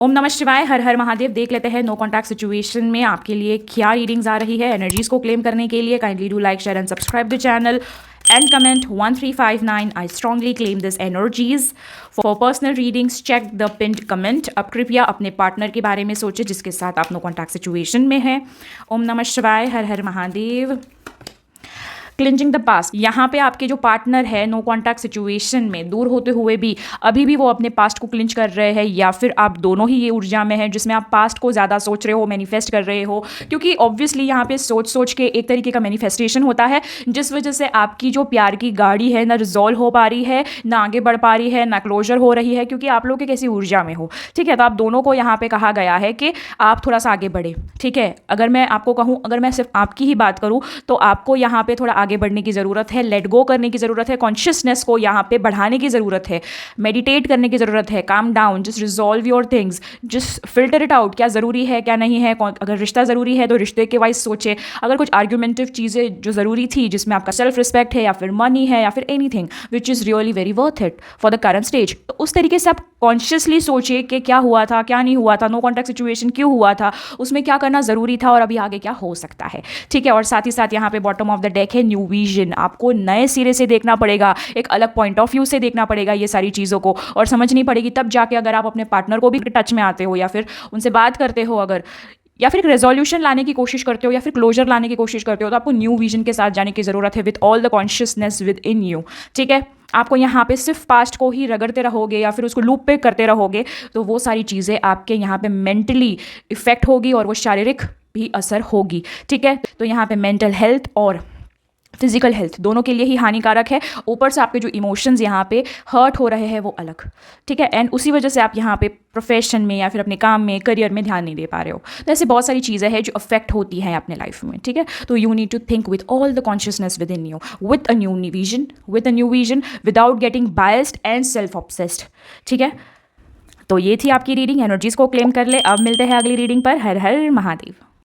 ओम नमः शिवाय, हर हर महादेव। देख लेते हैं नो कॉन्टैक्ट सिचुएशन में आपके लिए क्या रीडिंग्स आ रही है एनर्जीज को क्लेम करने के लिए। Kindly do like, share and subscribe the channel and comment 1359 I strongly claim this energies for personal readings check the pinned comment। अब कृपया अपने पार्टनर के बारे में सोचें जिसके साथ आप नो कॉन्टैक्ट सिचुएशन में है। ओम नमः शिवाय, हर हर महादेव। क्लिंचिंग द पास्ट, यहाँ पे आपके जो पार्टनर है नो कॉन्टैक्ट सिचुएशन में दूर होते हुए भी अभी भी वो अपने पास्ट को क्लिंच कर रहे हैं, या फिर आप दोनों ही ये ऊर्जा में हैं जिसमें आप पास्ट को ज़्यादा सोच रहे हो, मैनिफेस्ट कर रहे हो। क्योंकि ऑब्वियसली यहाँ पे सोच के एक तरीके का मैनिफेस्टेशन होता है जिस वजह से आपकी जो प्यार की गाड़ी है ना रिजॉल्व हो पा रही है, ना आगे बढ़ पा रही है, ना क्लोजर हो रही है, क्योंकि आप लोग एक ऐसी ऊर्जा में हो। ठीक है, तो आप दोनों को यहाँ पे कहा गया है कि आप थोड़ा सा आगे बढ़े। ठीक है, अगर मैं आपको कहूँ, अगर मैं सिर्फ आपकी ही बात करूँ तो आपको यहाँ पे थोड़ा आगे बढ़ने की ज़रूरत है, लेट गो करने की ज़रूरत है, कॉन्शियसनेस को यहाँ पे बढ़ाने की ज़रूरत है, मेडिटेट करने की ज़रूरत है, calm down, just resolve your things, just filter it out, क्या ज़रूरी है क्या नहीं है। अगर रिश्ता ज़रूरी है तो रिश्ते के वाइज सोचे। अगर कुछ आर्ग्यूमेंटिव चीज़ें जो ज़रूरी थी जिसमें आपका सेल्फ रिस्पेक्ट है या फिर मनी है या फिर anything which is really very worth it for the current stage, तो उस तरीके से आप कॉन्शियसली सोचिए कि क्या हुआ था, क्या नहीं हुआ था, नो कॉन्टैक्ट सिचुएशन क्यों हुआ था, उसमें क्या करना ज़रूरी था और अभी आगे क्या हो सकता है। ठीक है, और साथ ही साथ यहाँ पे बॉटम ऑफ द डेक है न्यू विजन। आपको नए सिरे से देखना पड़ेगा, एक अलग पॉइंट ऑफ व्यू से देखना पड़ेगा ये सारी चीज़ों को, और समझनी पड़ेगी तब जाके अगर आप अपने पार्टनर को भी टच में आते हो या फिर उनसे बात करते हो, अगर या फिर एक रेजोल्यूशन लाने की कोशिश करते हो या फिर क्लोजर लाने की कोशिश करते हो, तो आपको न्यू विजन के साथ जाने की ज़रूरत है with all the consciousness within you. ठीक है, आपको यहाँ पे सिर्फ पास्ट को ही रगड़ते रहोगे या फिर उसको लूप पे करते रहोगे तो वो सारी चीज़ें आपके यहाँ पे मेंटली इफेक्ट होगी और वो शारीरिक भी असर होगी। ठीक है, तो यहाँ पे मेंटल हेल्थ और फिजिकल हेल्थ दोनों के लिए ही हानिकारक है। ऊपर से आपके जो इमोशंस यहाँ पे हर्ट हो रहे हैं वो अलग। ठीक है, एंड उसी वजह से आप यहाँ पे प्रोफेशन में या फिर अपने काम में, करियर में ध्यान नहीं दे पा रहे हो। तो ऐसे बहुत सारी चीज़ें हैं जो अफेक्ट होती हैं अपने लाइफ में। ठीक है, तो you need to think with all the consciousness within you, with a new vision, without getting biased and self obsessed. ठीक है, तो ये थी आपकी रीडिंग। एनर्जीज को क्लेम कर ले। अब मिलते हैं अगली रीडिंग पर। हर हर महादेव।